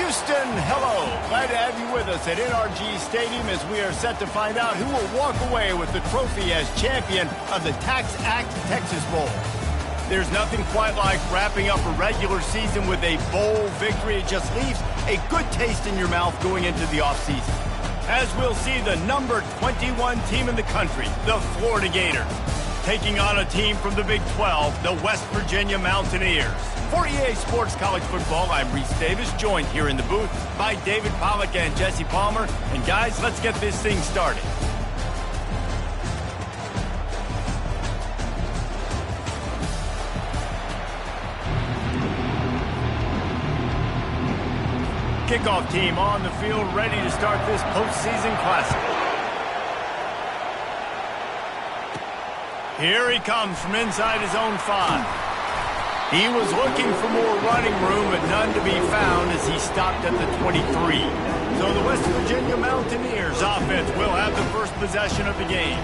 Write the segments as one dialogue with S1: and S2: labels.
S1: Houston, hello. Glad to have you with us at NRG Stadium as we are set to find out who will walk away with the trophy as champion of the Tax Act Texas Bowl. There's nothing quite like wrapping up a regular season with a bowl victory. It just leaves a good taste in your mouth going into the offseason. As we'll see the number 21 team in the country, the Florida Gators, taking on a team from the Big 12, the West Virginia Mountaineers. For EA Sports College Football, I'm Reese Davis, joined here in the booth by David Pollack and Jesse Palmer. And guys, let's get this thing started. Kickoff team on the field, ready to start this postseason classic. Here he comes from inside his own 5. He was looking for more running room, but none to be found as he stopped at the 23. So the West Virginia Mountaineers offense will have the first possession of the game.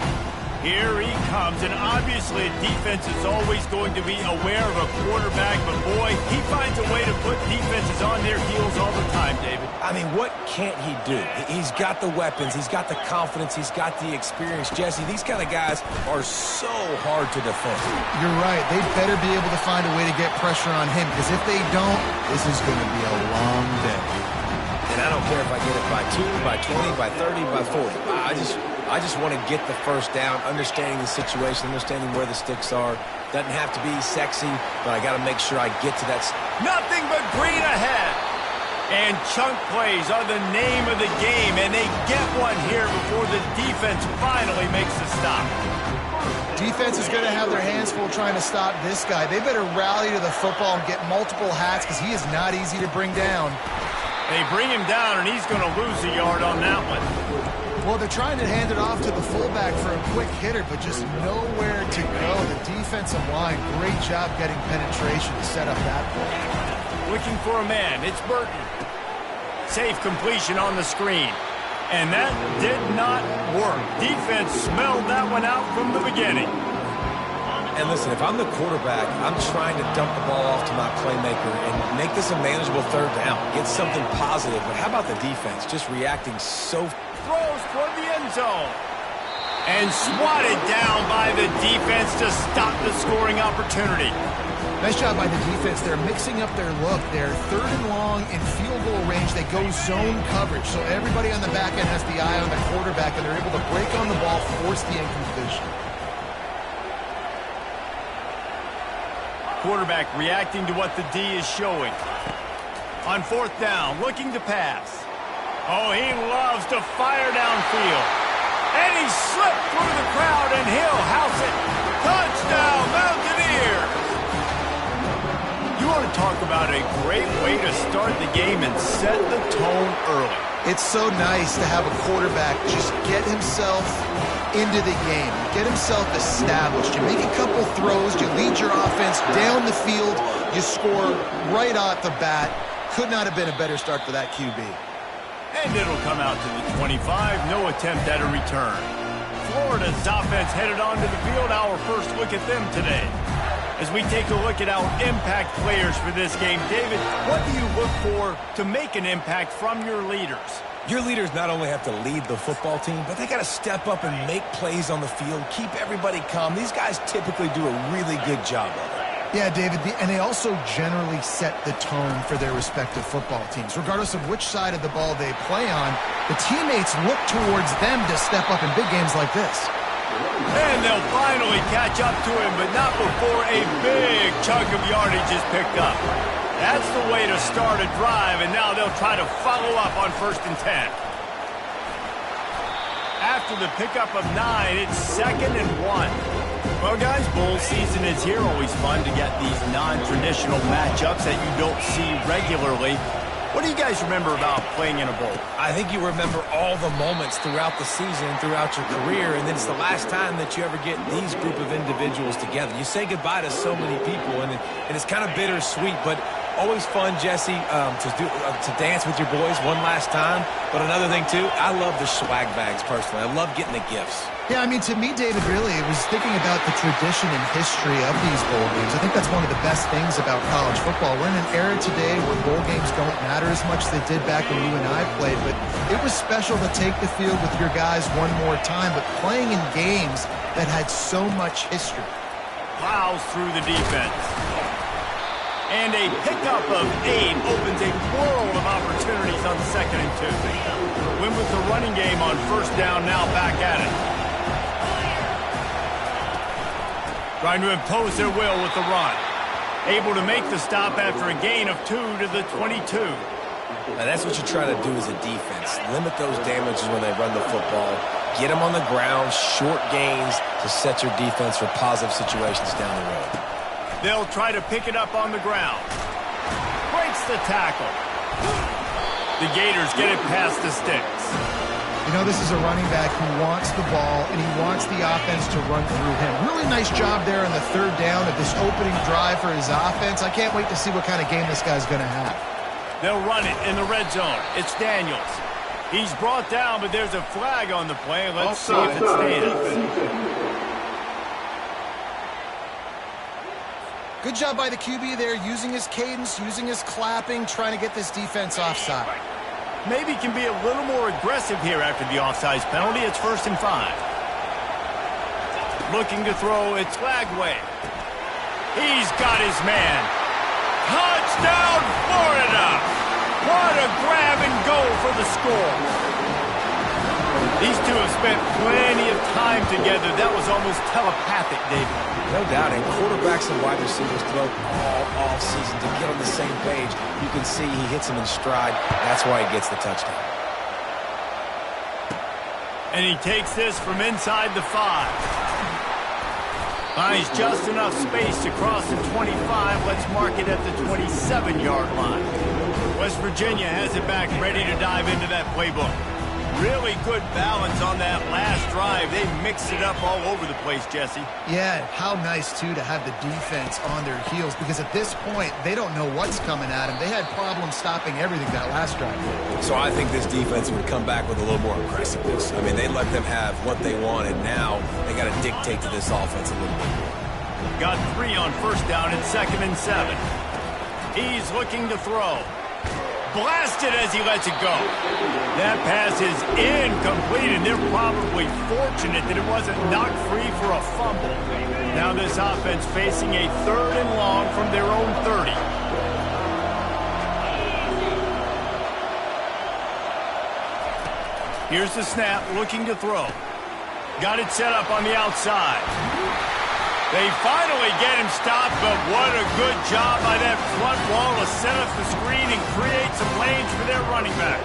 S1: Here he comes, and obviously defense is always going to be aware of a quarterback, but boy, he finds a way to put defenses on their heels all the time, David.
S2: I mean, what can't he do? He's got the weapons, he's got the confidence, he's got the experience. Jesse, these kind of guys are so hard to defend.
S3: You're right. They better be able to find a way to get pressure on him, because if they don't, this is going to be a long day.
S2: And I don't care if I get it by 2, by 20, by 30, by 40. I just want to get the first down, understanding the situation, understanding where the sticks are. Doesn't have to be sexy, but I got to make sure I get to that.
S1: Nothing but green ahead. And chunk plays are the name of the game, and they get one here before the defense finally makes the stop.
S3: Defense is going to have their hands full trying to stop this guy. They better rally to the football and get multiple hats, because he is not easy to bring down.
S1: They bring him down, and he's going to lose a yard on that one.
S3: Well, they're trying to hand it off to the fullback for a quick hitter, but just nowhere to go. The defensive line, great job getting penetration to set up that play.
S1: Looking for a man, it's Burton. Safe completion on the screen. And that did not work. Defense smelled that one out from the beginning.
S2: And listen, if I'm the quarterback, I'm trying to dump the ball off to my playmaker and make this a manageable third down. Get something positive. But how about the defense? Just reacting so...
S1: Throws toward the end zone. And swatted down by the defense to stop the scoring opportunity.
S3: Nice job by the defense. They're mixing up their look. They're 3rd and long in field goal range. They go zone coverage. So everybody on the back end has the eye on the quarterback, and they're able to break on the ball, force the incompletion.
S1: Quarterback reacting to what the D is showing. On 4th down, looking to pass. Oh, he loves to fire downfield. And he slipped through the crowd, and he'll house it. Touchdown, Mountaineers! You want to talk about a great way to start the game and set the tone early.
S3: It's so nice to have a quarterback just get himself into the game, get himself established. You make a couple throws, you lead your offense down the field, you score right off the bat. Could not have been a better start for that QB.
S1: And it'll come out to the 25, no attempt at a return. Florida's offense headed onto the field. Our first look at them today. As we take a look at our impact players for this game, David, what do you look for to make an impact from your leaders?
S2: Your leaders not only have to lead the football team, but they got to step up and make plays on the field, keep everybody calm. These guys typically do a really good job of it.
S3: Yeah, David, and they also generally set the tone for their respective football teams. Regardless of which side of the ball they play on, the teammates look towards them to step up in big games like this.
S1: And they'll finally catch up to him, but not before a big chunk of yardage is picked up. That's the way to start a drive, and now they'll try to follow up on 1st and 10. After the pickup of 9, it's 2nd and 1. Well, guys, bowl season is here. Always fun to get these non-traditional matchups that you don't see regularly. What do you guys remember about playing in a bowl?
S2: I think you remember all the moments throughout the season, throughout your career, and then it's the last time that you ever get these group of individuals together. You say goodbye to so many people, and it's kind of bittersweet, but always fun, Jesse, to dance with your boys one last time. But another thing, too, I love the swag bags, personally. I love getting the gifts.
S3: Yeah, I mean, to me, David, really, it was thinking about the tradition and history of these bowl games. I think that's one of the best things about college football. We're in an era today where bowl games don't matter as much as they did back when you and I played, but it was special to take the field with your guys one more time, but playing in games that had so much history.
S1: Plows through the defense. And a pickup of 8 opens a world of opportunities on 2nd and 2. Win with the running game on 1st down, now back at it. Trying to impose their will with the run. Able to make the stop after a gain of 2 to the 22.
S2: Now that's what you try to do as a defense. Limit those damages when they run the football. Get them on the ground, short gains to set your defense for positive situations down the road.
S1: They'll try to pick it up on the ground. Breaks the tackle. The Gators get it past the sticks.
S3: You know, this is a running back who wants the ball, and he wants the offense to run through him. Really nice job there on the 3rd down of this opening drive for his offense. I can't wait to see what kind of game this guy's going to have.
S1: They'll run it in the red zone. It's Daniels. He's brought down, but there's a flag on the play. Let's see if it stands.
S3: Good job by the QB there, using his cadence, using his clapping, trying to get this defense offside.
S1: Maybe can be a little more aggressive here after the offsides penalty. It's 1st and 5. Looking to throw, it's Lagway. He's got his man. Touchdown, Florida! What a grab and go for the score. These two have spent plenty of time together. That was almost telepathic, David.
S2: No doubt, and quarterbacks and wide receivers throw all off-season to get on the same page. You can see he hits him in stride. That's why he gets the touchdown.
S1: And he takes this from inside the 5. Finds just enough space to cross the 25. Let's mark it at the 27-yard line. West Virginia has it back, ready to dive into that playbook. Really good balance on that last drive. They mixed it up all over the place, Jesse.
S3: Yeah, how nice, too, to have the defense on their heels, because at this point, they don't know what's coming at them. They had problems stopping everything that last drive.
S2: So I think this defense would come back with a little more aggressiveness. I mean, they let them have what they wanted. Now they got to dictate to this offense a little bit more.
S1: Got 3 on 1st down and 2nd and 7. He's looking to throw. Blasted as he lets it go. That pass is incomplete, and they're probably fortunate that it wasn't knocked free for a fumble. Now this offense facing a 3rd and long from their own 30. Here's the snap, looking to throw. Got it set up on the outside. They finally get him stopped, but what a good job by that front wall to set up the screen and create some lanes for their running back.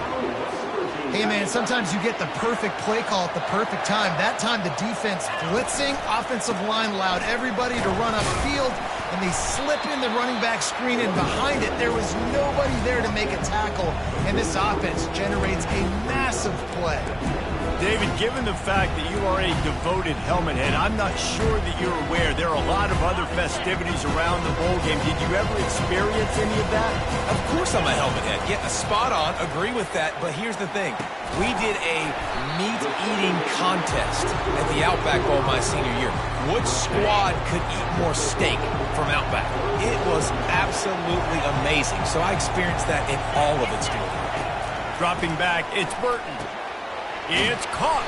S3: Hey, man, sometimes you get the perfect play call at the perfect time. That time the defense blitzing, offensive line allowed everybody to run upfield, and they slip in the running back screen, and behind it there was nobody there to make a tackle, and this offense generates a massive play.
S1: David, given the fact that you are a devoted helmet head, I'm not sure that you're aware there are a lot of other festivities around the bowl game. Did you ever experience any of that?
S2: Of course I'm a helmet head. Yeah, spot on. Agree with that. But here's the thing. We did a meat-eating contest at the Outback Bowl my senior year. Which squad could eat more steak from Outback? It was absolutely amazing. So I experienced that in all of its glory.
S1: Dropping back, it's Burton. It's caught.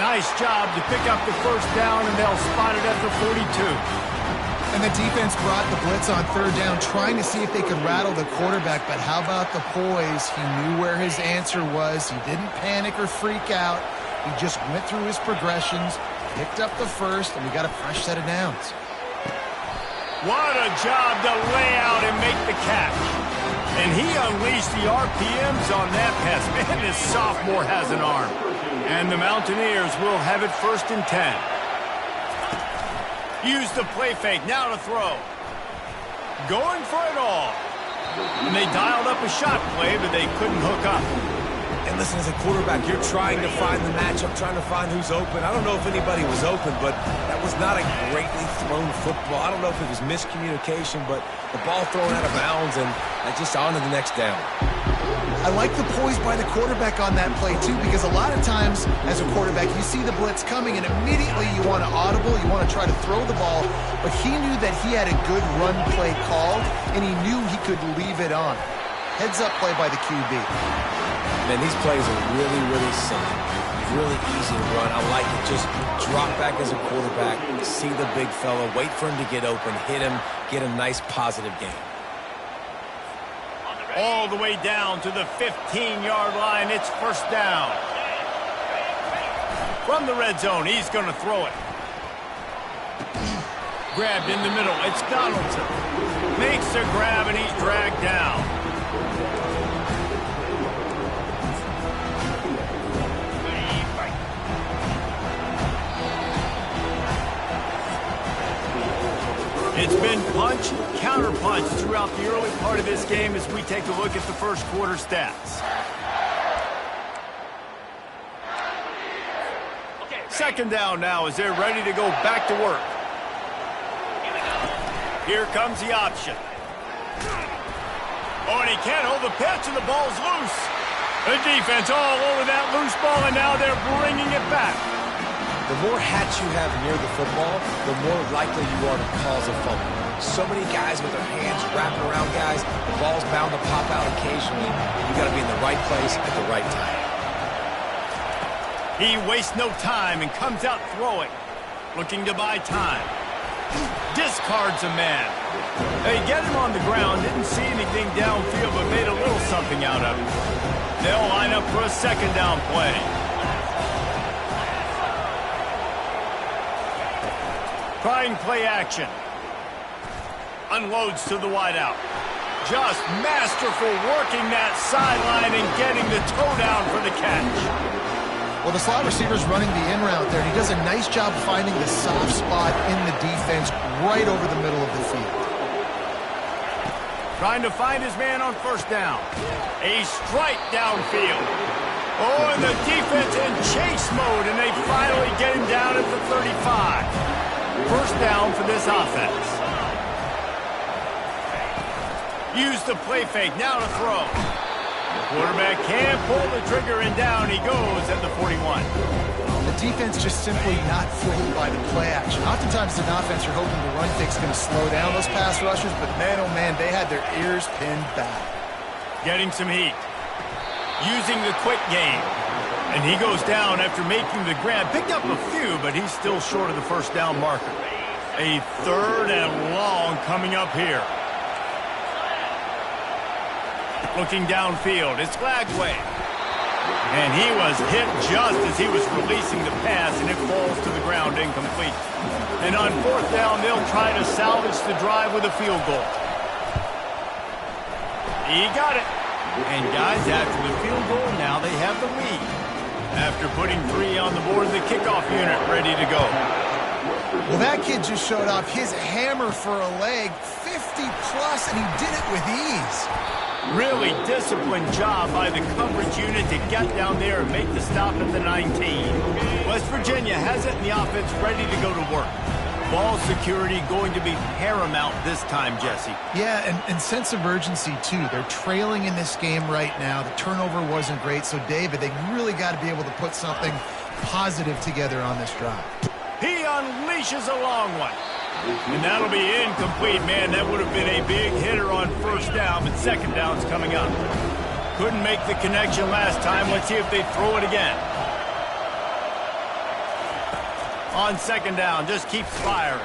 S1: Nice job to pick up the 1st down, and they'll spot it at the 42.
S3: And the defense brought the blitz on 3rd down, trying to see if they could rattle the quarterback, but how about the poise? He knew where his answer was. He didn't panic or freak out. He just went through his progressions, picked up the 1st, and we got a fresh set of downs.
S1: What a job to lay out and make the catch. And he unleashed the RPMs on that pass. Man, this sophomore has an arm. And the Mountaineers will have it 1st and 10. Use the play fake, now to throw. Going for it all. And they dialed up a shot play, but they couldn't hook up.
S2: And listen, as a quarterback, you're trying to find the matchup, trying to find who's open. I don't know if anybody was open, but that was not a greatly thrown football. I don't know if it was miscommunication, but the ball thrown out of bounds and just on to the next down.
S3: I like the poise by the quarterback on that play, too, because a lot of times as a quarterback, you see the blitz coming, and immediately you want to audible, you want to try to throw the ball, but he knew that he had a good run play called, and he knew he could leave it on. Heads-up play by the QB.
S2: Man, these plays are really, really simple. Really easy to run. I like it. Just drop back as a quarterback, see the big fella, wait for him to get open, hit him, get a nice positive gain.
S1: All the way down to the 15-yard line. It's first down. From the red zone, he's going to throw it. Grabbed in the middle. It's Donaldson. Makes a grab, and he's dragged down. It's been punch, counter-punch throughout the early part of this game as we take a look at the first quarter stats. Second down now as they're ready to go back to work. Here comes the option. Oh, and he can't hold the pitch, and the ball's loose. The defense all over that loose ball, and now they're bringing it back.
S2: The more hats you have near the football, the more likely you are to cause a fumble. So many guys with their hands wrapping around guys, the ball's bound to pop out occasionally. You got to be in the right place at the right time.
S1: He wastes no time and comes out throwing, looking to buy time. Discards a man. They get him on the ground, didn't see anything downfield, but made a little something out of it. They'll line up for a second down play. Trying play action. Unloads to the wideout. Just masterful working that sideline and getting the toe down for the catch.
S3: Well, the slot receiver's running the in route there, and he does a nice job finding the soft spot in the defense right over the middle of the field.
S1: Trying to find his man on first down. A strike downfield. Oh, and the defense in chase mode, and they finally get him down at the 35. First down for this offense. Use the play fake, now to throw. The quarterback can't pull the trigger, and down he goes at the 41.
S3: The defense just simply not fooled by the play action. Oftentimes an offense you're hoping the run fake's going to slow down those pass rushers, but man, oh man, they had their ears pinned back.
S1: Getting some heat. Using the quick game. And he goes down after making the grab. Picked up a few, but he's still short of the first down marker. A third and long coming up here. Looking downfield, it's Lagway. And he was hit just as he was releasing the pass, and it falls to the ground incomplete. And on fourth down, they'll try to salvage the drive with a field goal. He got it. And guys, after the field goal, now they have the lead. After putting 3 on the board, the kickoff unit ready to go.
S3: Well, that kid just showed off his hammer for a leg, 50-plus, and he did it with ease.
S1: Really disciplined job by the coverage unit to get down there and make the stop at the 19. West Virginia has it in the offense ready to go to work. Ball security going to be paramount this time, Jesse.
S3: Yeah, and sense of urgency, too. They're trailing in this game right now. The turnover wasn't great, so, David, they really got to be able to put something positive together on this drive.
S1: He unleashes a long one. And that'll be incomplete, man. That would have been a big hitter on first down, but second down's coming up. Couldn't make the connection last time. Let's see if they throw it again. On second down, just keeps firing.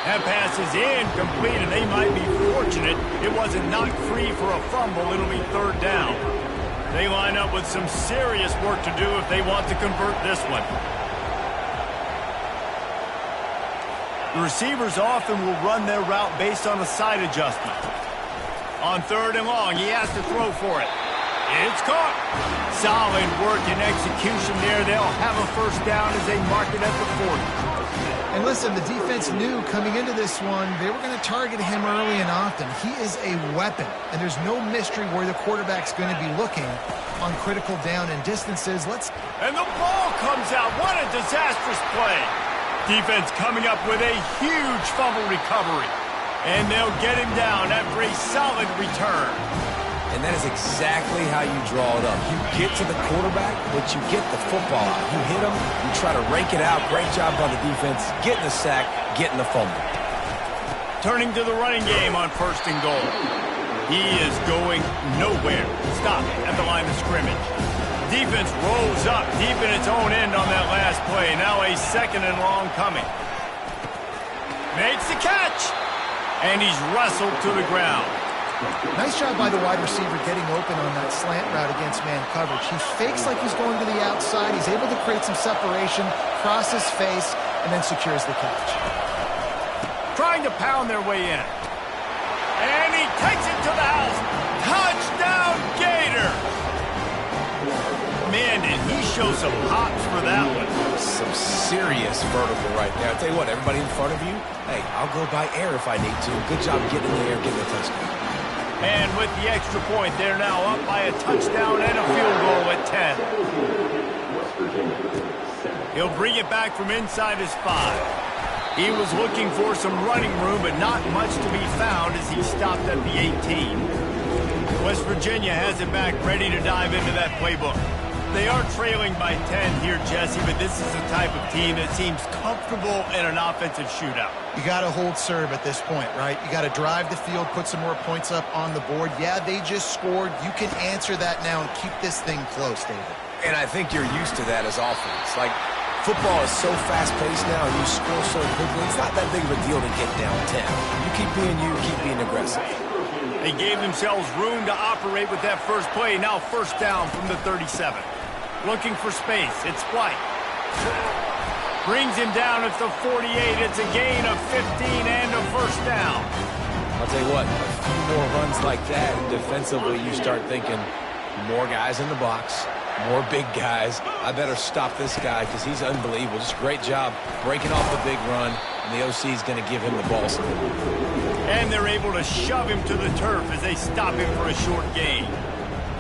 S1: That pass is incomplete, and they might be fortunate it wasn't knocked free for a fumble. It'll be third down. They line up with some serious work to do if they want to convert this one. The receivers often will run their route based on a side adjustment. On third and long, he has to throw for it. It's caught. Solid work and execution there. They'll have a first down as they mark it at the 40.
S3: And listen, the defense knew coming into this one, they were going to target him early and often. He is a weapon, and there's no mystery where the quarterback's going to be looking on critical down and distances.
S1: And the ball comes out. What a disastrous play. Defense coming up with a huge fumble recovery. And they'll get him down after a solid return.
S2: And that is exactly how you draw it up. You get to the quarterback, but you get the football out. You hit him, you try to rake it out. Great job by the defense, getting the sack, getting the fumble.
S1: Turning to the running game on 1st and goal. He is going nowhere. Stop at the line of scrimmage. Defense rolls up deep in its own end on that last play. Now a 2nd and long coming. Makes the catch. And he's wrestled to the ground.
S3: Nice job by the wide receiver getting open on that slant route against man coverage. He fakes like he's going to the outside. He's able to create some separation, cross his face, and then secures the catch.
S1: Trying to pound their way in. And he takes it to the house. Touchdown, Gator! Man, did he show some hops for that one.
S2: Some serious vertical right there. I'll tell you what, everybody in front of you, hey, I'll go by air if I need to. Good job getting in the air, getting the touchdown.
S1: And with the extra point, they're now up by a touchdown and a field goal at 10. He'll bring it back from inside his 5. He was looking for some running room, but not much to be found as he stopped at the 18. West Virginia has it back, ready to dive into that playbook. They are trailing by 10 here, Jesse, but this is the type of team that seems comfortable in an offensive shootout.
S3: You got to hold serve at this point, right? You got to drive the field, put some more points up on the board. Yeah, they just scored. You can answer that now and keep this thing close, David.
S2: And I think you're used to that as offense. Like, football is so fast-paced now, and you score so quickly. It's not that big of a deal to get down 10. You keep being aggressive.
S1: They gave themselves room to operate with that first play. Now 1st down from the 37. Looking for space. It's White. Brings him down at the 48. It's a gain of 15 and a 1st down.
S2: I'll tell you what, a few more runs like that, and defensively you start thinking more guys in the box, more big guys. I better stop this guy because he's unbelievable. Just a great job breaking off the big run, and the OC is going to give him the ball.
S1: And they're able to shove him to the turf as they stop him for a short gain.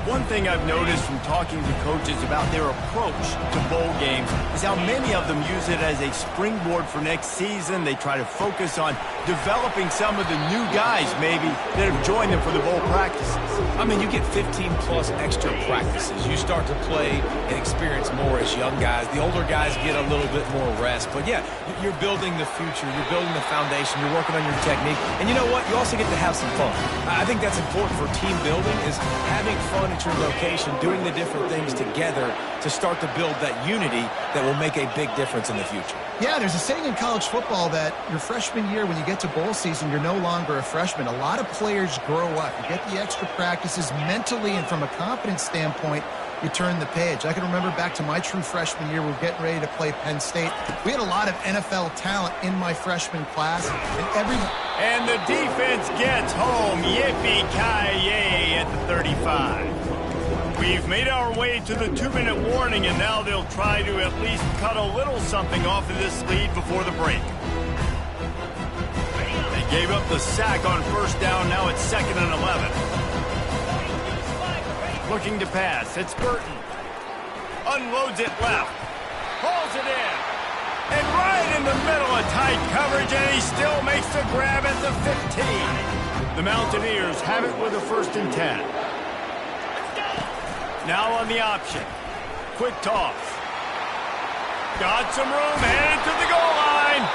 S1: One thing I've noticed from talking to coaches about their approach to bowl games is how many of them use it as a springboard for next season. They try to focus on developing some of the new guys, maybe, that have joined them for the bowl practices.
S2: I mean, you get 15-plus extra practices. You start to play and experience more as young guys. The older guys get a little bit more rest. But, yeah, you're building the future. You're building the foundation. You're working on your technique. And you know what? You also get to have some fun. I think that's important for team building is having fun at your location, doing the different things together to start to build that unity that will make a big difference in the future.
S3: Yeah, there's a saying in college football that your freshman year, when you get to bowl season, you're no longer a freshman. A lot of players grow up. You get the extra practices mentally, and from a confidence standpoint, you turn the page. I can remember back to my true freshman year, we were getting ready to play Penn State. We had a lot of NFL talent in my freshman class,
S1: and the defense gets home. Yippee-ki-yay at the 35. We've made our way to the 2-minute warning, and now they'll try to at least cut a little something off of this lead before the break. They gave up the sack on 1st down. Now it's 2nd and 11. Looking to pass. It's Burton. Unloads it left. Hauls it in. And right in the middle of tight coverage, and he still makes the grab at the 15. The Mountaineers have it with a 1st and 10. Now on the option. Quick toss. Got some room, headed to the goal line.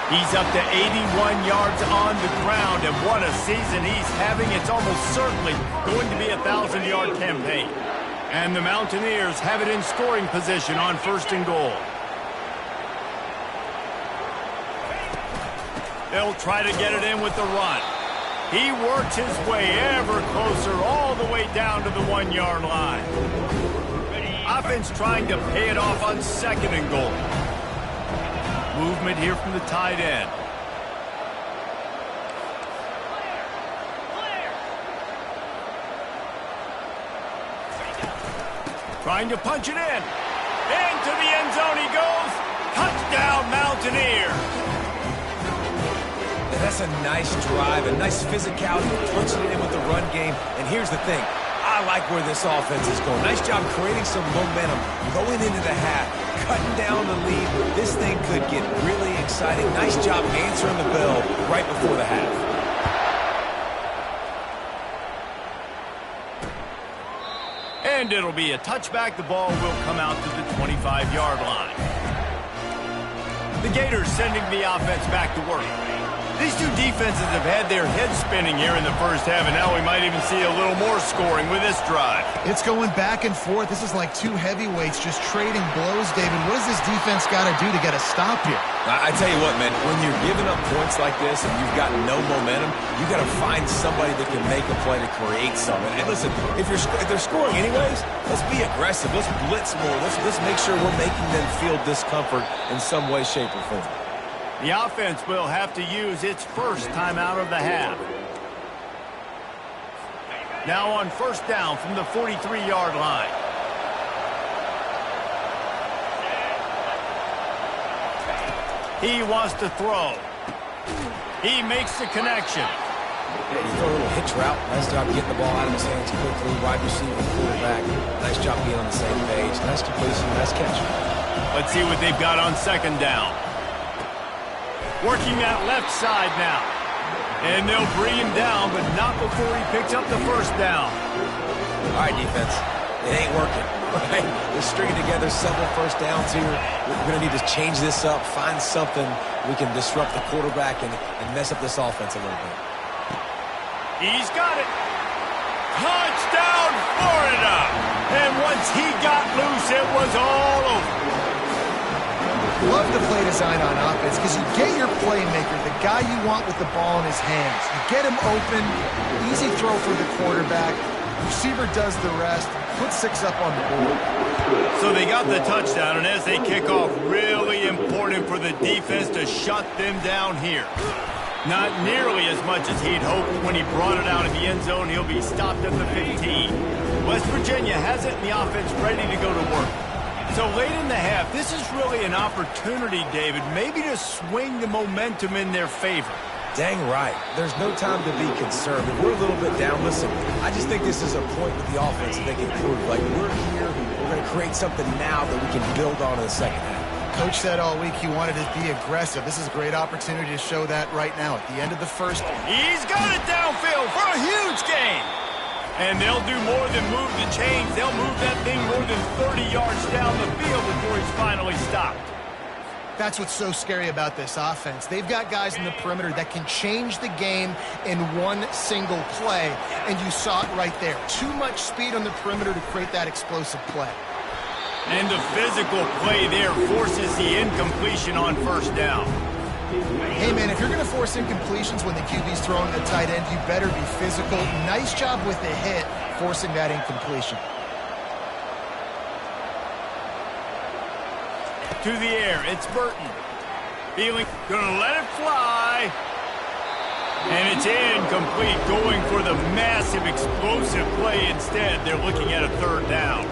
S1: He's up to 81 yards on the ground, and what a season he's having. It's almost certainly going to be a 1,000-yard campaign. And the Mountaineers have it in scoring position on 1st and goal. They'll try to get it in with the run. He works his way ever closer all the way down to the 1-yard line. Offense trying to pay it off on 2nd and goal. Movement here from the tight end. Trying to punch it in. Into the end zone he goes. Touchdown, Mountaineers.
S2: That's a nice drive, a nice physicality, punching it in with the run game. And here's the thing. I like where this offense is going. Nice job creating some momentum going into the half, cutting down the lead. This thing could get really exciting. Nice job answering the bell right before the half.
S1: And it'll be a touchback. The ball will come out to the 25-yard line. The Gators sending the offense back to work. These two defenses have had their heads spinning here in the first half, and now we might even see a little more scoring with this drive.
S3: It's going back and forth. This is like two heavyweights just trading blows, David. What does this defense got to do to get a stop here?
S2: I tell you what, man, when you're giving up points like this and you've got no momentum, you got to find somebody that can make a play to create something. And listen, if they're scoring anyways, let's be aggressive. Let's blitz more. Let's make sure we're making them feel discomfort in some way, shape, or form.
S1: The offense will have to use its first timeout of the half. Now on first down from the 43-yard line. He wants to throw. He makes the connection.
S2: Yeah, you throw a little hitch route. Nice job getting the ball out of his hands quickly. Wide receiver, quarterback. Nice job being on the same page. Nice completion, nice catch.
S1: Let's see what they've got on second down. Working that left side now. And they'll bring him down, but not before he picks up the first down.
S2: All right, defense. It ain't working. Right? They're stringing together several first downs here. We're going to need to change this up, find something we can disrupt the quarterback and mess up this offense a little bit.
S1: He's got it. Touchdown, Florida. And once he got loose, it was all over.
S3: Love the play design on offense because you get your playmaker, the guy you want with the ball in his hands. You get him open, easy throw for the quarterback. Receiver does the rest, put 6 up on the board.
S1: So they got the touchdown, and as they kick off, really important for the defense to shut them down here. Not nearly as much as he'd hoped when he brought it out of the end zone. He'll be stopped at the 15. West Virginia has it in the offense ready to go to work. So late in the half, this is really an opportunity, David, maybe to swing the momentum in their favor.
S2: Dang right. There's no time to be concerned. If we're a little bit down, listen, I just think this is a point with the offense that they can prove. Like, we're here, we're going to create something now that we can build on in the second half.
S3: Coach said all week he wanted to be aggressive. This is a great opportunity to show that right now at the end of the first.
S1: He's got it downfield for a huge gain. And they'll do more than move the chains. They'll move that thing more than 30 yards down the field before he's finally stopped.
S3: That's what's so scary about this offense. They've got guys in the perimeter that can change the game in one single play, and you saw it right there. Too much speed on the perimeter to create that explosive play.
S1: And the physical play there forces the incompletion on first down.
S3: Hey, man, if you're going to force incompletions when the QB's throwing the tight end, you better be physical. Nice job with the hit, forcing that incompletion.
S1: To the air, it's Burton. Feeling, gonna let it fly. And it's incomplete, going for the massive explosive play instead. They're looking at a third down.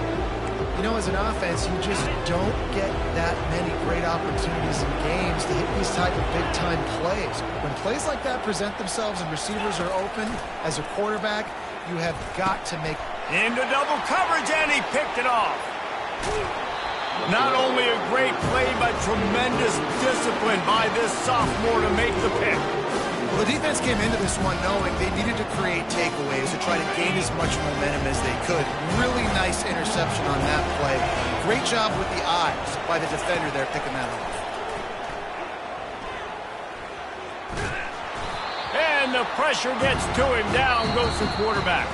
S3: You know, as an offense, you just don't get that many great opportunities in games to hit these type of big-time plays. When plays like that present themselves and receivers are open, as a quarterback, you have got to make...
S1: Into double coverage, and he picked it off. Not only a great play, but tremendous discipline by this sophomore to make the pick.
S3: Well, the defense came into this one knowing they needed to create takeaways to try to gain as much momentum as they could. Really nice interception on that play. Great job with the eyes by the defender there picking that off.
S1: And the pressure gets to him. Down goes the quarterback.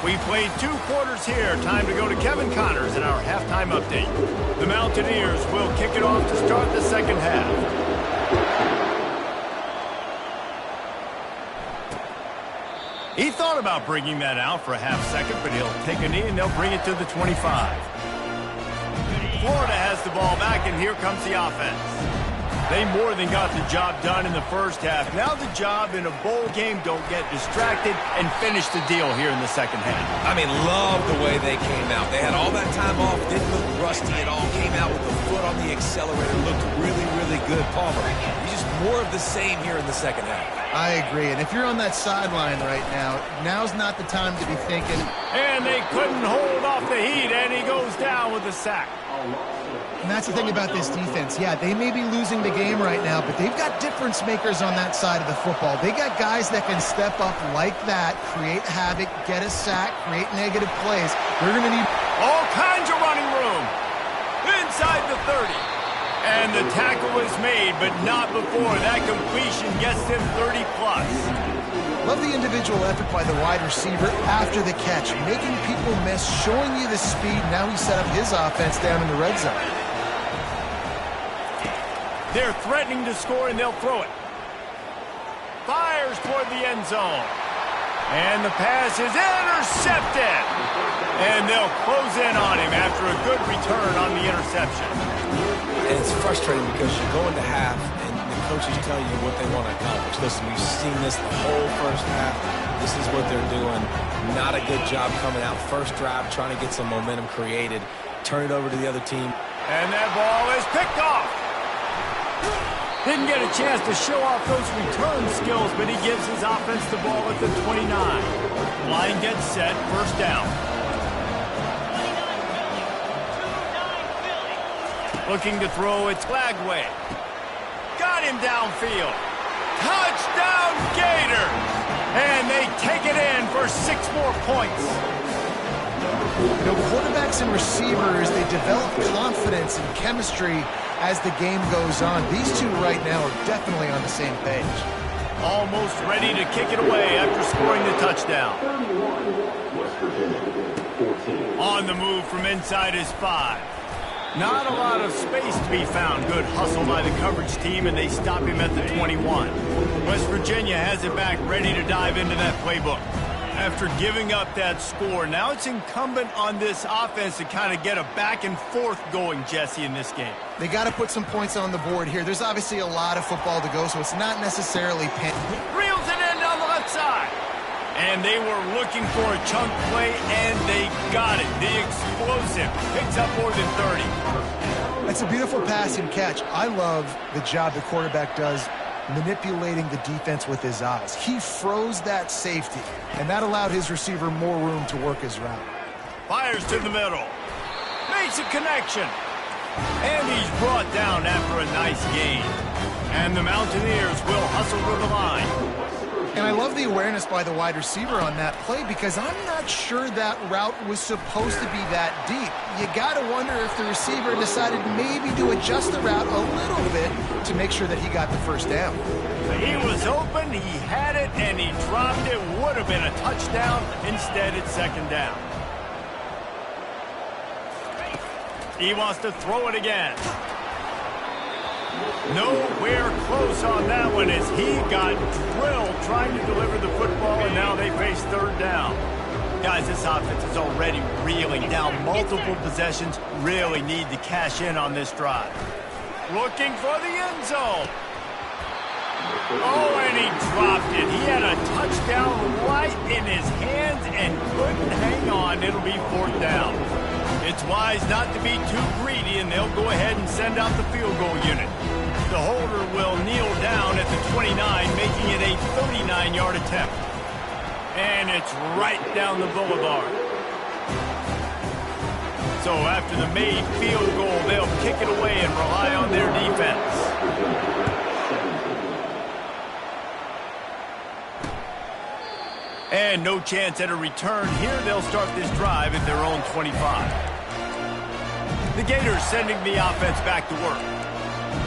S1: We played 2 quarters here. Time to go to Kevin Connors in our halftime update. The Mountaineers will kick it off to start the second half. He thought about bringing that out for a half second, but he'll take a knee and they'll bring it to the 25. Florida has the ball back, and here comes the offense. They more than got the job done in the first half. Now the job in a bowl game, don't get distracted and finish the deal here in the second half.
S2: I mean, love the way they came out. They had all that time off, didn't look rusty at all, came out with the foot on the accelerator, looked really, really good. Palmer, he's just more of the same here in the second half.
S3: I agree, and if you're on that sideline right now, now's not the time to be thinking.
S1: And they couldn't hold off the heat, and he goes down with a sack.
S3: And that's the thing about this defense. Yeah, they may be losing the game right now, but they've got difference makers on that side of the football. They got guys that can step up like that, create havoc, get a sack, create negative plays. They're going to need
S1: all kinds of running room inside the 30. And the tackle is made, but not before that completion gets him 30-plus.
S3: Love the individual effort by the wide receiver after the catch, making people miss, showing you the speed. Now he set up his offense down in the red zone.
S1: They're threatening to score, and they'll throw it. Fires toward the end zone. And the pass is intercepted. And they'll close in on him after a good return on the interception.
S2: And it's frustrating because you go into half, and the coaches tell you what they want to accomplish. Listen, we've seen this the whole first half. This is what they're doing. Not a good job coming out. First drive, trying to get some momentum created. Turn it over to the other team.
S1: And that ball is picked off. Didn't get a chance to show off those return skills, but he gives his offense the ball at the 29. Line gets set, first down. Looking to throw, it's Glagway. Got him downfield. Touchdown, Gators! And they take it in for 6 more points.
S3: You know, quarterbacks and receivers, they develop confidence and chemistry as the game goes on. These two right now are definitely on the same page.
S1: Almost ready to kick it away after scoring the touchdown. On the move from inside his 5. Not a lot of space to be found. Good hustle by the coverage team, and they stop him at the 21. West Virginia has it back, ready to dive into that playbook. After giving up that score, now it's incumbent on this offense to kind of get a back and forth going, Jesse, in this game.
S3: They got to put some points on the board here. There's obviously a lot of football to go, so it's not necessarily
S1: reels it in down the left side. And they were looking for a chunk play, and they got it. The explosive picks up more than 30.
S3: That's a beautiful pass and catch. I love the job the quarterback does manipulating the defense with his eyes. He froze that safety, and that allowed his receiver more room to work his route.
S1: Fires to the middle. Makes a connection. And he's brought down after a nice gain. And the Mountaineers will hustle to the line.
S3: And I love the awareness by the wide receiver on that play because I'm not sure that route was supposed to be that deep. You got to wonder if the receiver decided maybe to adjust the route a little bit to make sure that he got the first down.
S1: He was open, he had it, and he dropped it. Would have been a touchdown. Instead, it's second down. He wants to throw it again. Nowhere close on that one as he got drilled trying to deliver the football, and now they face third down. Guys, this offense is already reeling down multiple possessions. Really need to cash in on this drive. Looking for the end zone. Oh, and he dropped it. He had a touchdown right in his hands and couldn't hang on. It'll be fourth down. It's wise not to be too greedy, and they'll go ahead and send out the field goal unit. The holder will kneel down at the 29, making it a 39-yard attempt. And it's right down the boulevard. So after the made field goal, they'll kick it away and rely on their defense. And no chance at a return here. They'll start this drive at their own 25. The Gators sending the offense back to work.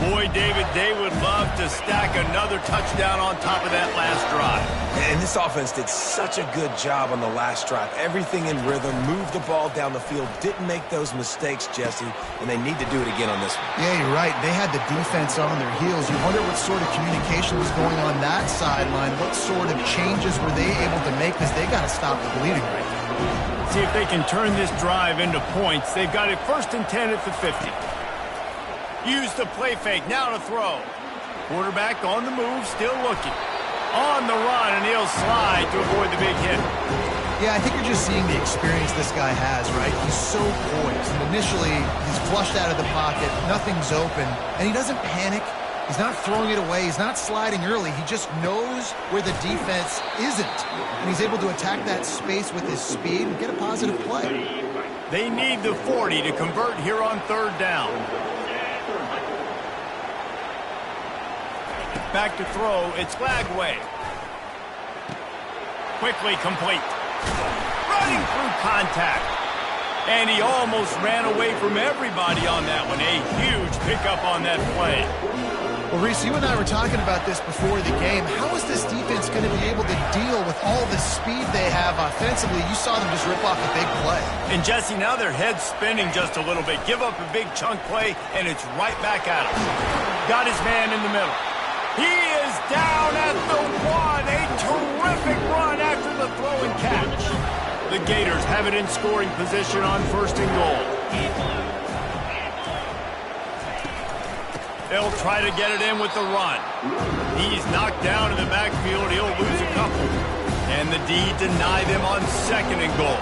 S1: Boy, David, they would love to stack another touchdown on top of that last drive.
S2: And this offense did such a good job on the last drive. Everything in rhythm, moved the ball down the field, didn't make those mistakes, Jesse, and they need to do it again on this one.
S3: Yeah, you're right. They had the defense on their heels. You wonder what sort of communication was going on that sideline. What sort of changes were they able to make because they got to stop the bleeding right now.
S1: See if they can turn this drive into points. They've got it 1st and 10 at the 50. Use the play fake, now to throw. Quarterback on the move, still looking. On the run, and he'll slide to avoid the big hit.
S3: Yeah, I think you're just seeing the experience this guy has, right? He's so poised. And initially, he's flushed out of the pocket. Nothing's open. And he doesn't panic. He's not throwing it away. He's not sliding early. He just knows where the defense isn't. And he's able to attack that space with his speed and get a positive play.
S1: They need the 40 to convert here on third down. Back to throw. It's Flagway. Quickly complete. Running through contact. And he almost ran away from everybody on that one. A huge pickup on that play.
S3: Well, Reese, you and I were talking about this before the game. How is this defense going to be able to deal with all the speed they have offensively? You saw them just rip off a big play.
S1: And, Jesse, now their head's spinning just a little bit. Give up a big chunk play, and it's right back at him. Got his man in the middle. He is down at the one. A terrific run after the throw and catch. The Gators have it in scoring position on first and goal. They'll try to get it in with the run. He's knocked down in the backfield. He'll lose a couple. And the D deny them on second and goal.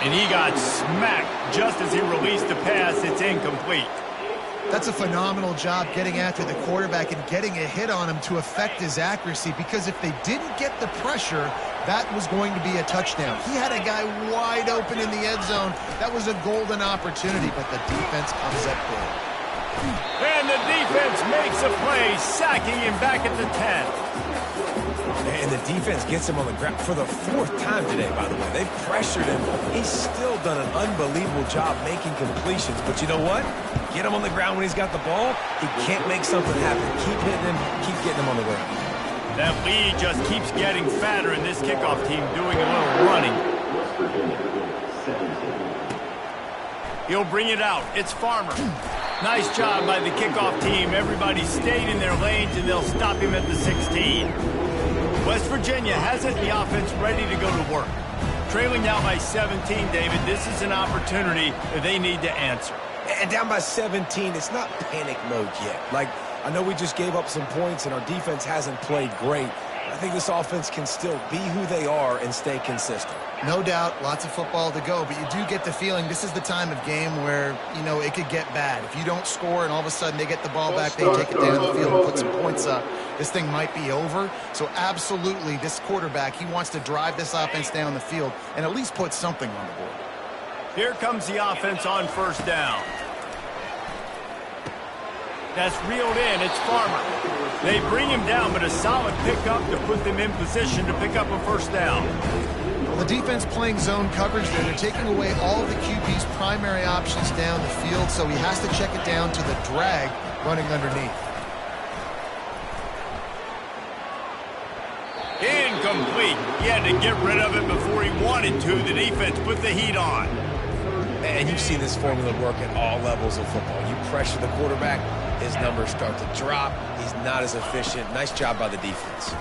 S1: And he got smacked just as he released the pass. It's incomplete.
S3: That's a phenomenal job getting after the quarterback and getting a hit on him to affect his accuracy, because if they didn't get the pressure, that was going to be a touchdown. He had a guy wide open in the end zone. That was a golden opportunity, but the defense comes up big.
S1: And the defense makes a play, sacking him back at the 10.
S2: And the defense gets him on the ground for the fourth time today, by the way. They've pressured him. He's still done an unbelievable job making completions. But you know what? Get him on the ground when he's got the ball. He can't make something happen. Keep hitting him. Keep getting him on the ground.
S1: That lead just keeps getting fatter, and this kickoff team doing a little running. He'll bring it out. It's Farmer. Nice job by the kickoff team. Everybody stayed in their lanes, and they'll stop him at the 16. West Virginia has it, the offense ready to go to work. Trailing now by 17, David. This is an opportunity that they need to answer.
S2: And down by 17, it's not panic mode yet. Like, I know we just gave up some points and our defense hasn't played great. I think this offense can still be who they are and stay consistent.
S3: No doubt, lots of football to go, but you do get the feeling this is the time of game where, you know, it could get bad. If you don't score and all of a sudden they get the ball back, they take it down the field and put some points up, this thing might be over. So absolutely, this quarterback, he wants to drive this offense down the field and at least put something on the board.
S1: Here comes the offense on first down. That's reeled in. It's Farmer. They bring him down, but a solid pickup to put them in position to pick up a first down.
S3: Well, the defense playing zone coverage there. They're taking away all of the QB's primary options down the field, so he has to check it down to the drag running underneath.
S1: Incomplete. He had to get rid of it before he wanted to. The defense put the heat on.
S2: And you've seen this formula work at all levels of football. You pressure the quarterback, his numbers start to drop. He's not as efficient. Nice job by the defense.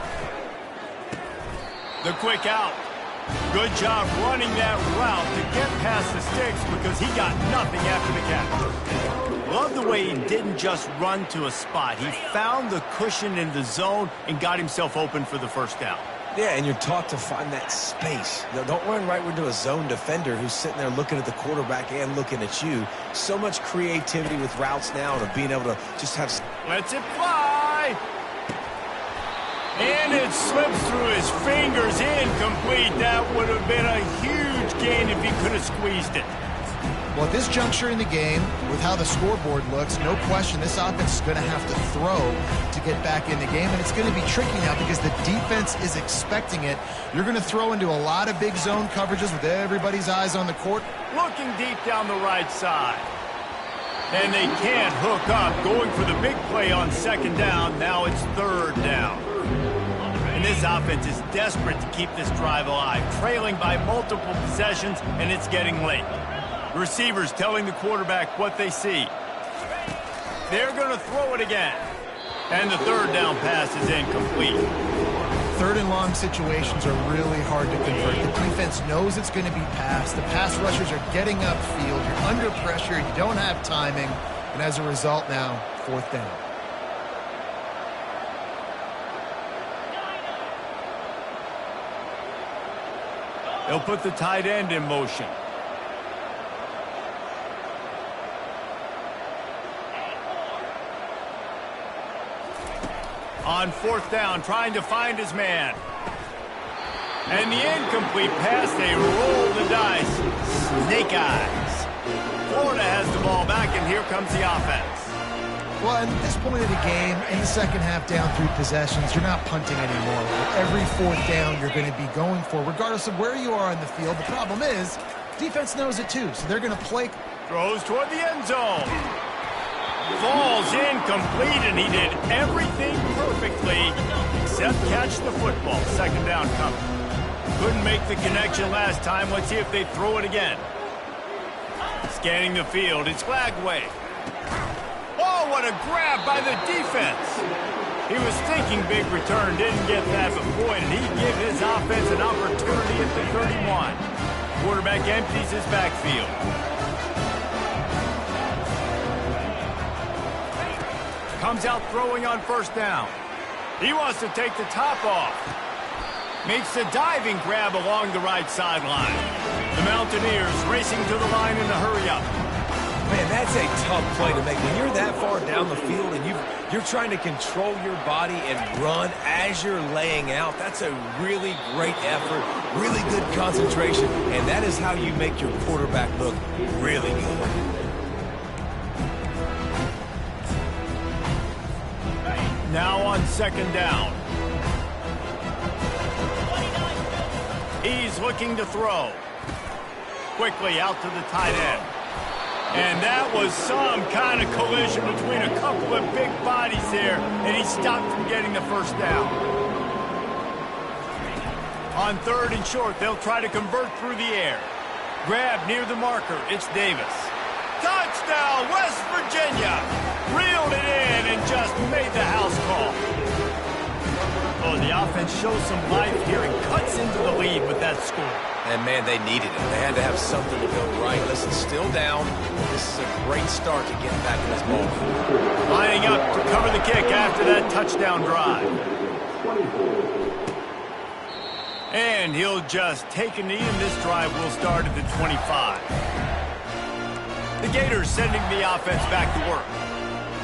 S1: The quick out. Good job running that route to get past the sticks because he got nothing after the catch. Love the way he didn't just run to a spot. He found the cushion in the zone and got himself open for the first down.
S2: Yeah, and you're taught to find that space. Don't run right into a zone defender who's sitting there looking at the quarterback and looking at you. So much creativity with routes now and being able to just have...
S1: Lets it fly! And it slips through his fingers, incomplete. That would have been a huge gain if he could have squeezed it.
S3: Well, at this juncture in the game, with how the scoreboard looks, no question this offense is going to have to throw to get back in the game, and it's going to be tricky now because the defense is expecting it. You're going to throw into a lot of big zone coverages with everybody's eyes on the court.
S1: Looking deep down the right side. And they can't hook up, going for the big play on second down. Now it's third down. And this offense is desperate to keep this drive alive, trailing by multiple possessions, and it's getting late. Receivers telling the quarterback what they see. They're going to throw it again. And the third down pass is incomplete.
S3: third and long situations are really hard to convert. The defense knows it's going to be passed. The pass rushers are getting upfield. You're under pressure. You don't have timing. And as a result now, fourth down.
S1: They'll put the tight end in motion. On fourth down, trying to find his man. And the incomplete pass, they roll the dice. Snake eyes. Florida has the ball back, and here comes the offense.
S3: Well, at this point of the game, in the second half, down 3 possessions, you're not punting anymore. Every fourth down you're going to be going for, regardless of where you are on the field. The problem is, defense knows it too, so they're going to play.
S1: Throws toward the end zone. Falls incomplete, and he did everything perfectly except catch the football. Second down coming. Couldn't make the connection last time. Let's see if they throw it again. Scanning the field, it's flag wave. Oh, what a grab by the defense. He was thinking big return, didn't get that, but boy, did he give his offense an opportunity at the 31. Quarterback empties his backfield. Comes out throwing on first down. He wants to take the top off. Makes a diving grab along the right sideline. The Mountaineers racing to the line in a hurry-up.
S2: Man, that's a tough play to make. When you're that far down the field and you're trying to control your body and run as you're laying out, that's a really great effort, really good concentration, and that is how you make your quarterback look really good.
S1: Now on second down. He's looking to throw. Quickly out to the tight end. And that was some kind of collision between a couple of big bodies there, and he stopped from getting the first down. On third and short, they'll try to convert through the air. Grab near the marker. It's Davis. Touchdown, West Virginia! Reeled it in and just made the house call. Oh, the offense shows some life here and cuts into the lead with that score.
S2: And, man, they needed it. They had to have something to go right. Listen, still down. This is a great start to get back in this ball game.
S1: Lining up to cover the kick after that touchdown drive. And he'll just take a knee, and this drive will start at the 25. The Gators sending the offense back to work.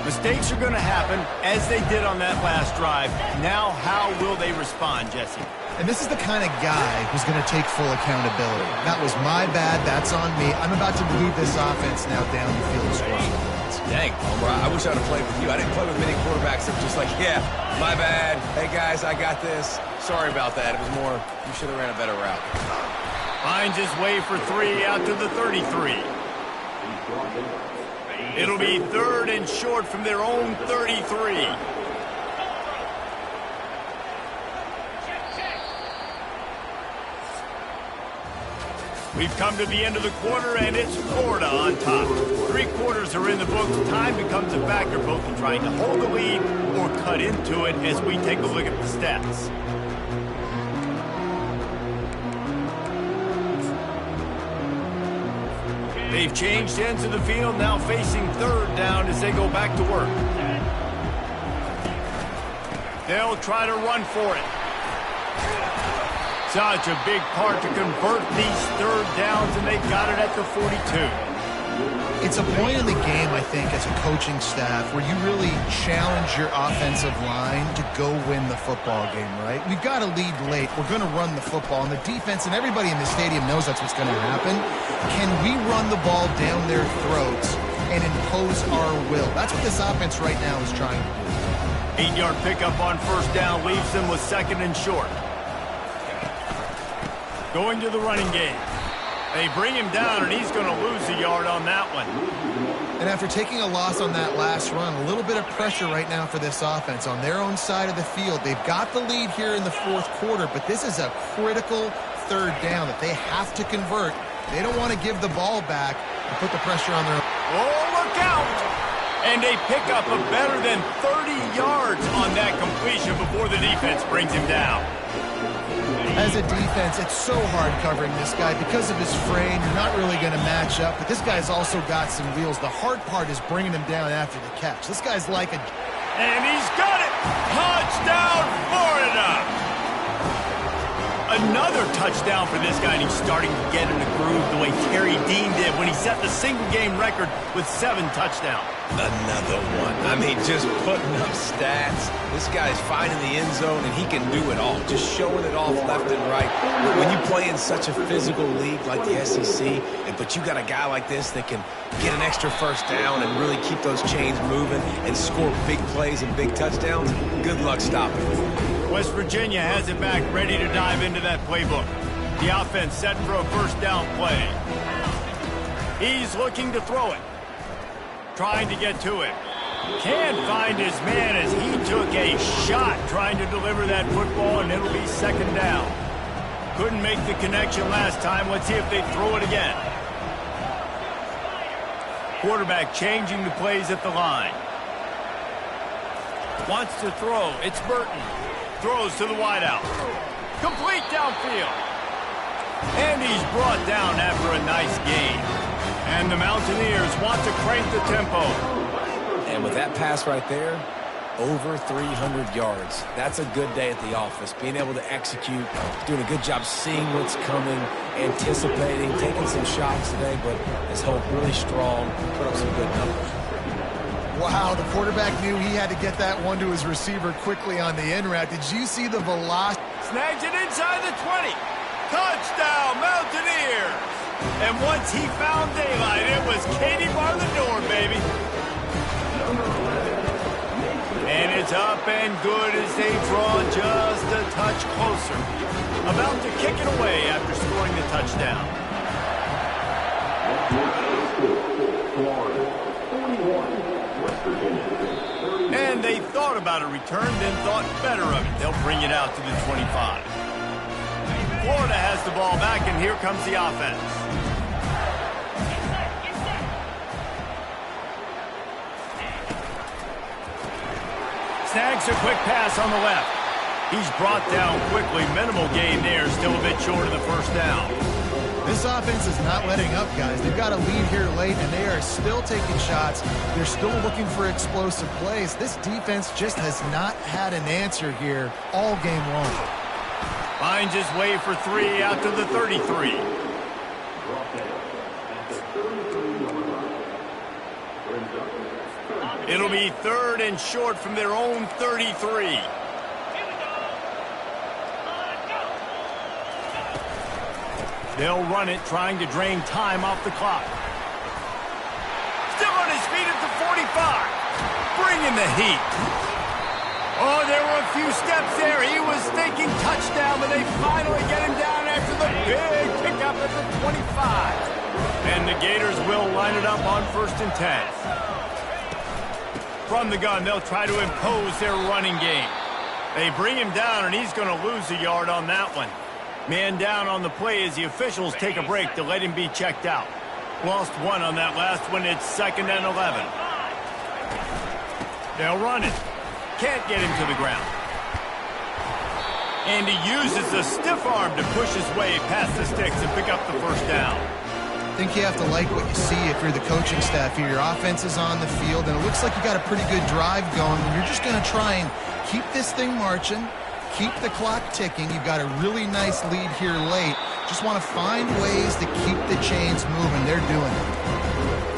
S1: Mistakes are going to happen, as they did on that last drive. Now, how will they respond, Jesse?
S3: And this is the kind of guy who's going to take full accountability. That was my bad. That's on me. I'm about to lead this offense now down the field and score some points.
S2: Dang, Homer, I wish I'd have played with you. I didn't play with many quarterbacks that were just like, yeah, my bad. Hey, guys, I got this. Sorry about that. It was more, you should have ran a better route.
S1: Finds his way for 3 out to the 33. It'll be third and short from their own 33. We've come to the end of the quarter, and it's Florida on top. 3 quarters are in the books. Time becomes a factor both in trying to hold the lead or cut into it as we take a look at the stats. They've changed ends of the field, now facing third down as they go back to work. They'll try to run for it. Such a big part to convert these third downs, and they got it at the 42.
S3: It's a point in the game, I think, as a coaching staff, where you really challenge your offensive line to go win the football game, right? We've got to lead late. We're going to run the football, and the defense and everybody in the stadium knows that's what's going to happen. Can we run the ball down their throats and impose our will? That's what this offense right now is trying to do.
S1: 8-yard pickup on first down leaves them with second and short. Going to the running game. They bring him down, and he's going to lose a yard on that one.
S3: And after taking a loss on that last run, a little bit of pressure right now for this offense on their own side of the field. They've got the lead here in the fourth quarter, but this is a critical third down that they have to convert. They don't want to give the ball back and put the pressure on their own.
S1: Oh, look out! And they pick up a better than 30 yards on that completion before the defense brings him down.
S3: As a defense, it's so hard covering this guy. Because of his frame, you're not really going to match up, but this guy's also got some wheels. The hard part is bringing him down after the catch. This guy's like a...
S1: And he's got it! Touchdown, Florida! Another touchdown for this guy, and he's starting to get in the groove the way Terry Dean did when he set the single-game record with 7 touchdowns.
S2: Another one. I mean, just putting up stats. This guy's finding the end zone, and he can do it all. Just showing it off left and right. When you play in such a physical league like the SEC, but you got a guy like this that can get an extra first down and really keep those chains moving and score big plays and big touchdowns, good luck stopping.
S1: West Virginia has it back, ready to dive into that playbook. The offense set for a first down play. He's looking to throw it. Trying to get to it. Can't find his man as he took a shot trying to deliver that football, and it'll be second down. Couldn't make the connection last time. Let's see if they throw it again. Quarterback changing the plays at the line. Wants to throw. It's Burton. Throws to the wideout. Complete downfield. And he's brought down after a nice gain. And the Mountaineers want to crank the tempo.
S2: And with that pass right there, over 300 yards. That's a good day at the office. Being able to execute, doing a good job seeing what's coming, anticipating, taking some shots today, but his hope really strong, put up some good numbers.
S3: Wow, the quarterback knew he had to get that one to his receiver quickly on the in route. Did you see the velocity?
S1: Snags it inside the 20. Touchdown, Mountaineers! And once he found daylight, it was Katie bar the door, baby. And it's up and good as they draw just a touch closer. About to kick it away after scoring the touchdown. And they thought about a return, then thought better of it. They'll bring it out to the 25. Florida has the ball back, and here comes the offense. Snags a quick pass on the left. He's brought down quickly. Minimal gain there, still a bit short of the first down.
S3: This offense is not letting up, guys. They've got a lead here late, and they are still taking shots. They're still looking for explosive plays. This defense just has not had an answer here all game long.
S1: Finds his way for 3 out to the 33. It'll be 3rd and short from their own 33. They'll run it, trying to drain time off the clock. Still on his feet at the 45. Bringing the heat. Oh, there were a few steps there. He was thinking touchdown, but they finally get him down after the big pickup at the 25. And the Gators will line it up on 1st and 10. From the gun, they'll try to impose their running game. They bring him down, and he's going to lose a yard on that one. Man down on the play as the officials take a break to let him be checked out. Lost 1 on that last one. It's 2nd and 11. They'll run it. Can't get him to the ground. And he uses the stiff arm to push his way past the sticks and pick up the first down.
S3: I think you have to like what you see if you're the coaching staff here. Your offense is on the field, and it looks like you got a pretty good drive going. You're just going to try and keep this thing marching, keep the clock ticking. You've got a really nice lead here late. Just want to find ways to keep the chains moving. They're doing it.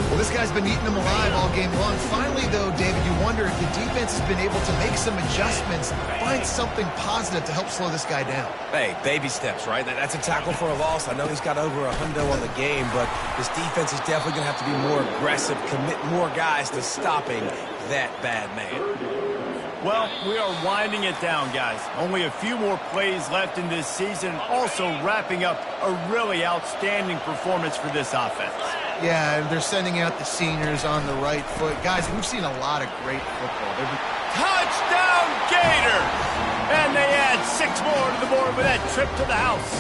S3: Well, this guy's been eating them alive all game long. Finally, though, David, you wonder if the defense has been able to make some adjustments, find something positive to help slow this guy down.
S2: Hey, baby steps, right? That's a tackle for a loss. I know he's got over a hundo on the game, but this defense is definitely going to have to be more aggressive, commit more guys to stopping that bad man.
S1: Well, we are winding it down, guys. Only a few more plays left in this season, also wrapping up a really outstanding performance for this offense.
S3: Yeah, they're sending out the seniors on the right foot. Guys, we've seen a lot of great football.
S1: Touchdown, Gators! And they add 6 more to the board with that trip to the house.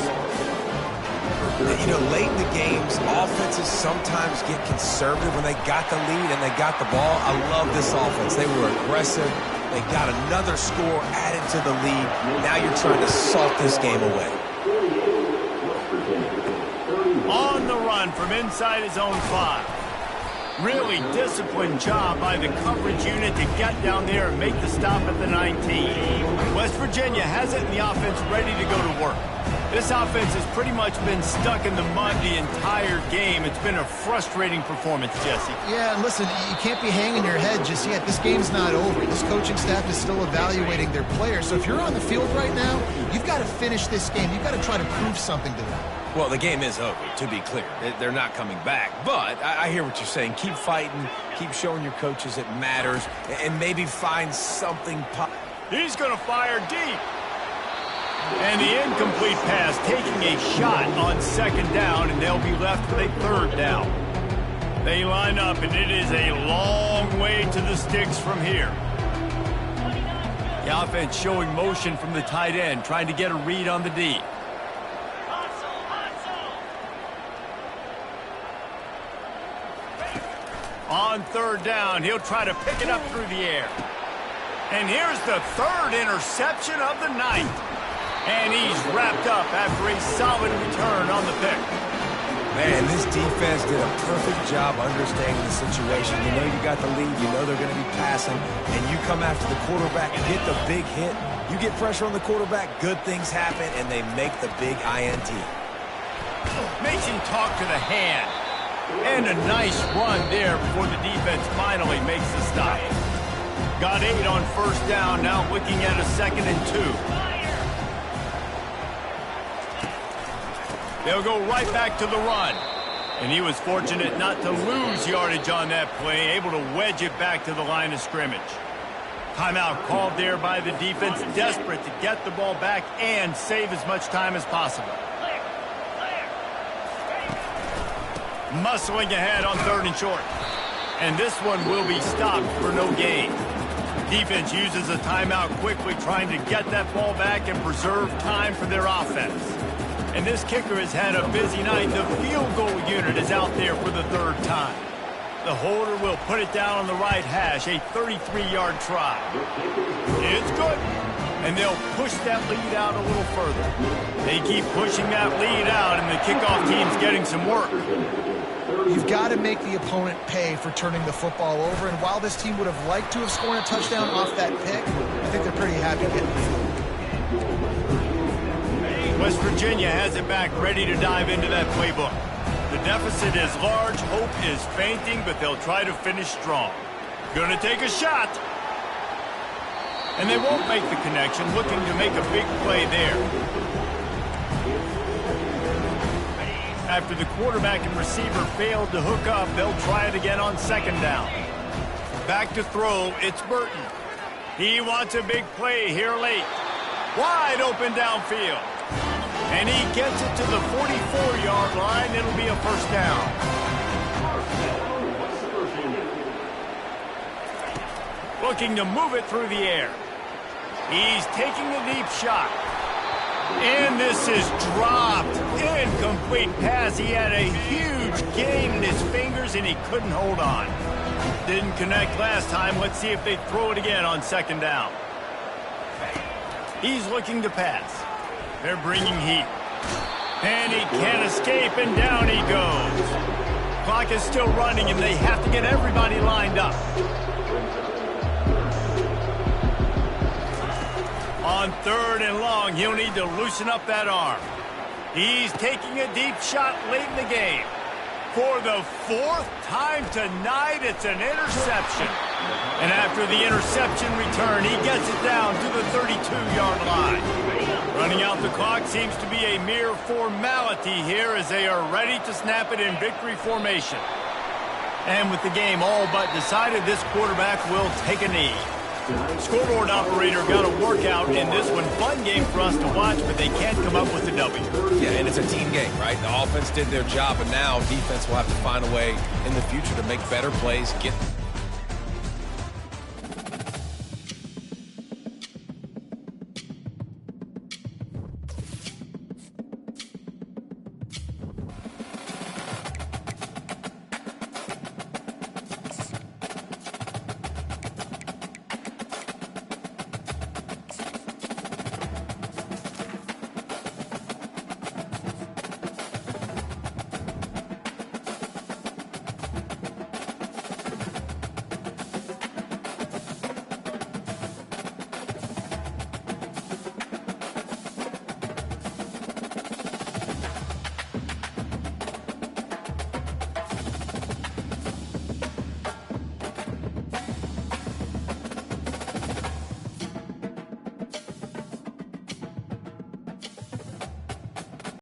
S2: You know, late in the games, offenses sometimes get conservative when they got the lead and they got the ball. I love this offense. They were aggressive. They got another score added to the lead. Now you're trying to salt this game away.
S1: On the run from inside his own 5. Really disciplined job by the coverage unit to get down there and make the stop at the 19. West Virginia has it in the offense ready to go to work. This offense has pretty much been stuck in the mud the entire game. It's been a frustrating performance, Jesse.
S3: Yeah, and listen, you can't be hanging your head just yet. This game's not over. This coaching staff is still evaluating their players. So if you're on the field right now, you've got to finish this game. You've got to try to prove something to them.
S2: Well, the game is over, to be clear. They're not coming back. But I hear what you're saying. Keep fighting. Keep showing your coaches it matters. And maybe find something.
S1: He's going to fire deep. And the incomplete pass taking a shot on 2nd down, and they'll be left with a 3rd down. They line up, and it is a long way to the sticks from here. The offense showing motion from the tight end, trying to get a read on the D. On 3rd down, he'll try to pick it up through the air. And here's the 3rd interception of the night. And he's wrapped up after a solid return on the pick.
S2: Man, this defense did a perfect job understanding the situation. You know you got the lead. You know they're going to be passing. And you come after the quarterback and get the big hit. You get pressure on the quarterback, good things happen, and they make the big INT.
S1: Makes him talk to the hand. And a nice run there before the defense finally makes the stop. Got 8 on 1st down, now looking at a 2nd and 2. They'll go right back to the run. And he was fortunate not to lose yardage on that play, able to wedge it back to the line of scrimmage. Timeout called there by the defense, desperate to get the ball back and save as much time as possible. Muscling ahead on 3rd and short. And this one will be stopped for no gain. Defense uses a timeout quickly, trying to get that ball back and preserve time for their offense. And this kicker has had a busy night. The field goal unit is out there for the 3rd time. The holder will put it down on the right hash, a 33-yard try. It's good. And they'll push that lead out a little further. They keep pushing that lead out, and the kickoff team's getting some work.
S3: You've got to make the opponent pay for turning the football over, and while this team would have liked to have scored a touchdown off that pick, I think they're pretty happy getting the field.
S1: West Virginia has it back, ready to dive into that playbook. The deficit is large, hope is fainting, but they'll try to finish strong. Gonna take a shot. And they won't make the connection, looking to make a big play there. After the quarterback and receiver failed to hook up, they'll try it again on 2nd down. Back to throw, it's Burton. He wants a big play here late. Wide open downfield. And he gets it to the 44-yard line. It'll be a 1st down. Looking to move it through the air. He's taking a deep shot. And this is dropped. Incomplete pass. He had a huge gain in his fingers, and he couldn't hold on. Didn't connect last time. Let's see if they throw it again on 2nd down. He's looking to pass. They're bringing heat. And he can't escape, and down he goes. Clock is still running, and they have to get everybody lined up. On 3rd and long, he'll need to loosen up that arm. He's taking a deep shot late in the game. For the 4th time tonight, it's an interception. And after the interception return, he gets it down to the 32-yard line. Running out the clock seems to be a mere formality here as they are ready to snap it in victory formation. And with the game all but decided, this quarterback will take a knee. Scoreboard operator got a workout in this one. Fun game for us to watch, but they can't come up with a W.
S2: Yeah, and it's a team game, right? The offense did their job, and now defense will have to find a way in the future to make better plays, get